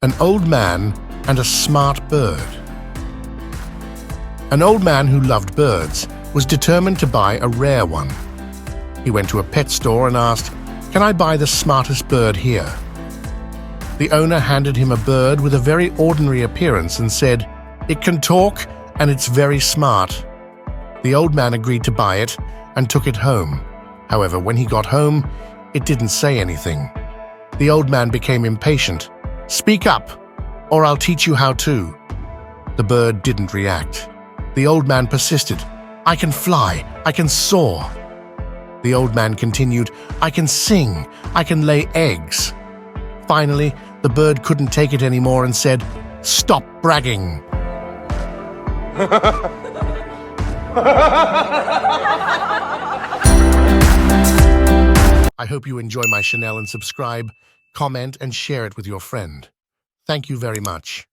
An old man and a smart bird. An old man who loved birds was determined to buy a rare one. He went to a pet store and asked, "Can I buy the smartest bird here?" The owner handed him a bird with a very ordinary appearance and said, "It can talk and it's very smart." The old man agreed to buy it and took it home. However, when he got home, it didn't say anything. The old man became impatient. "Speak up, or I'll teach you how to." The bird didn't react. The old man persisted. "I can fly, I can soar." The old man continued, "I can sing, I can lay eggs." Finally, the bird couldn't take it anymore and said, "Stop bragging." I hope you enjoy my channel and subscribe, comment, and share it with your friend. Thank you very much.